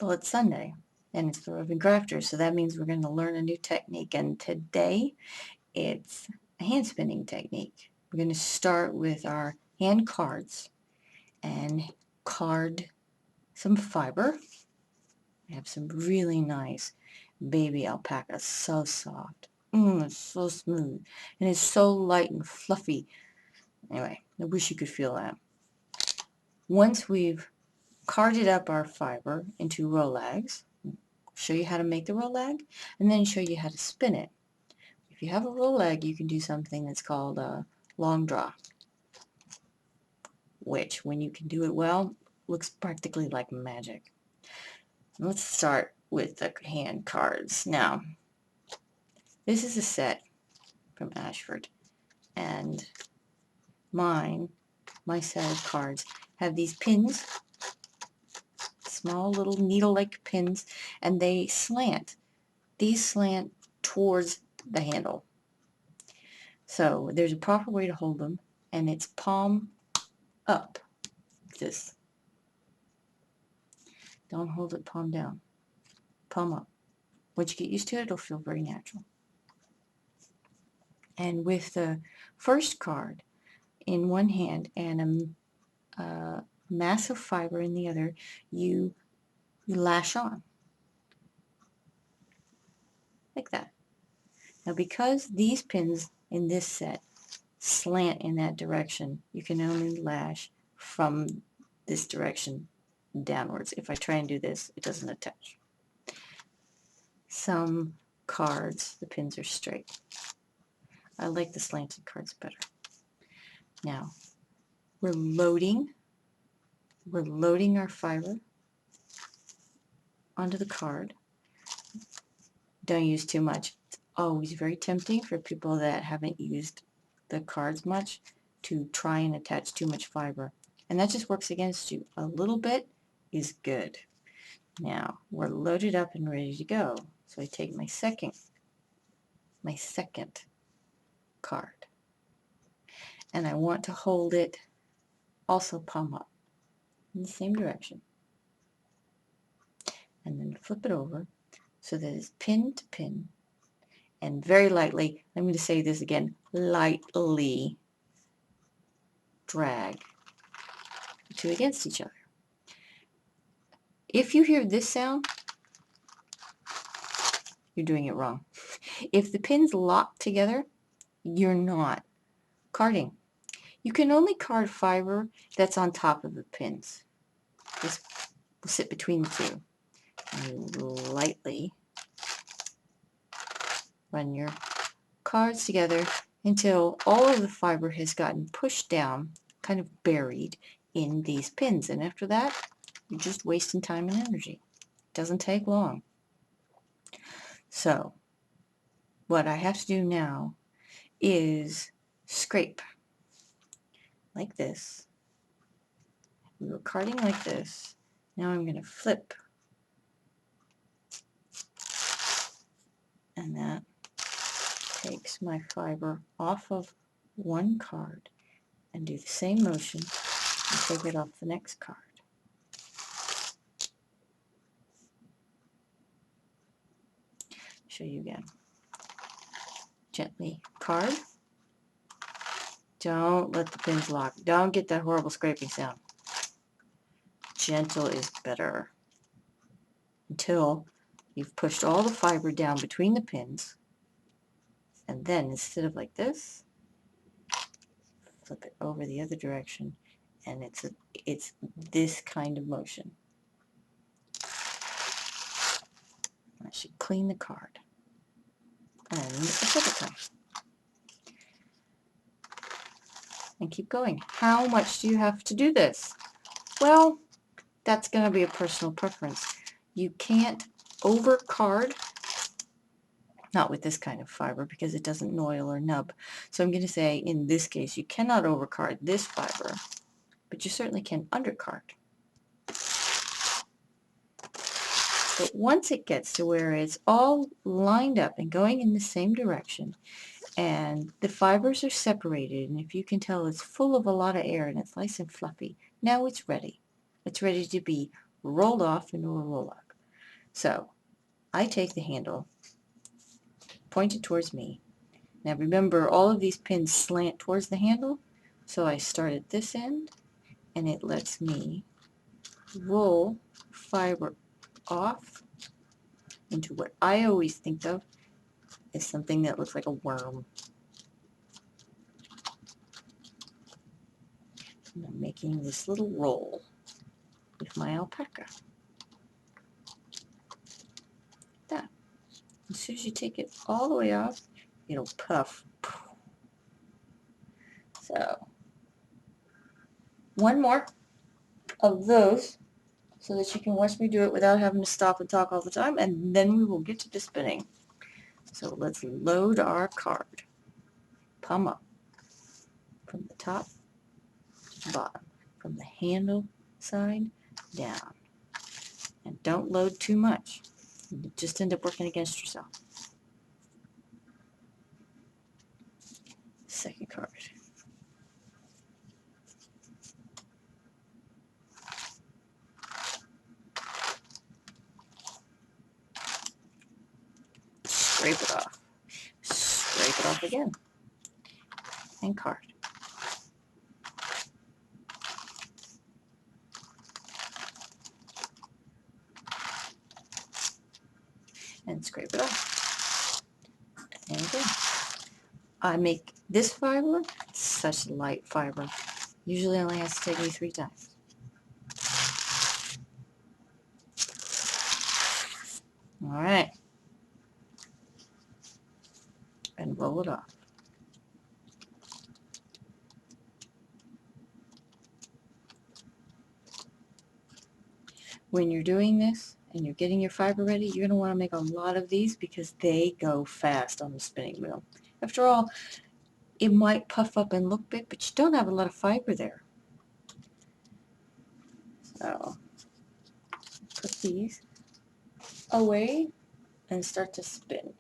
Well, it's Sunday, and it's the Roving Crafters, so that means we're going to learn a new technique, and today it's a hand spinning technique. We're going to start with our hand cards and card some fiber. I have some really nice baby alpaca, so soft. It's so smooth, and it's so light and fluffy. Anyway, I wish you could feel that. Once we've carded up our fiber into rolags, show you how to make the rolag, and then show you how to spin it. If you have a rolag, you can do something that's called a long draw, which, when you can do it well, looks practically like magic. Let's start with the hand cards. Now, this is a set from Ashford, and my set of cards have these pins, small little needle-like pins, and they slant. These slant towards the handle. So there's a proper way to hold them, and it's palm up. This. Don't hold it palm down. Palm up. Once you get used to it, it'll feel very natural. And with the first card in one hand and a mass of fiber in the other, you lash on. Like that. Now, because these pins in this set slant in that direction, you can only lash from this direction downwards. If I try and do this, it doesn't attach. Some cards, the pins are straight. I like the slanted cards better. Now, we're loading our fiber onto the card. Don't use too much. It's always very tempting for people that haven't used the cards much to try and attach too much fiber. And that just works against you. A little bit is good. Now, we're loaded up and ready to go. So I take my second card, and I want to hold it also palm up in the same direction, and then flip it over so that it's pin to pin, and very lightly, I'm going to say this again, lightly drag the two against each other. If you hear this sound, you're doing it wrong. If the pins lock together, you're not carding. You can only card fiber that's on top of the pins. This will sit between the two. And you lightly run your cards together until all of the fiber has gotten pushed down, kind of buried in these pins. And after that, you're just wasting time and energy. It doesn't take long. So, what I have to do now is scrape like this. We were carding like this. Now I'm going to flip, and that takes my fiber off of one card, and do the same motion and take it off the next card. Show you again. Gently card. Don't let the pins lock. Don't get that horrible scraping sound. Gentle is better. Until you've pushed all the fiber down between the pins, and then instead of like this, flip it over the other direction, and it's this kind of motion. I should clean the card and a second time, and keep going. How much do you have to do this? Well, that's going to be a personal preference. You can't over card, not with this kind of fiber because it doesn't noil or nub. So I'm going to say in this case you cannot overcard this fiber, but you certainly can undercard. But once it gets to where it's all lined up and going in the same direction, and the fibers are separated, and if you can tell it's full of a lot of air and it's nice and fluffy, now it's ready. It's ready to be rolled off into a roll-up. So I take the handle, point it towards me. Now remember, all of these pins slant towards the handle, so I start at this end, and it lets me roll fiber off into what I always think of as something that looks like a worm. And I'm making this little roll with my alpaca. That. As soon as you take it all the way off, it'll puff. So, one more of those so that you can watch me do it without having to stop and talk all the time, and then we will get to the spinning. So let's load our card. Palm up from the top to the bottom, from the handle side down. And don't load too much. You just end up working against yourself. Second card. Scrape it off. Scrape it off again. And card. And scrape it off. And again. I make this fiber such light fiber. Usually only has to take me 3 times. All right. And roll it off. When you're doing this and you're getting your fiber ready, you're going to want to make a lot of these because they go fast on the spinning wheel. After all, it might puff up and look big, but you don't have a lot of fiber there. So put these away and start to spin.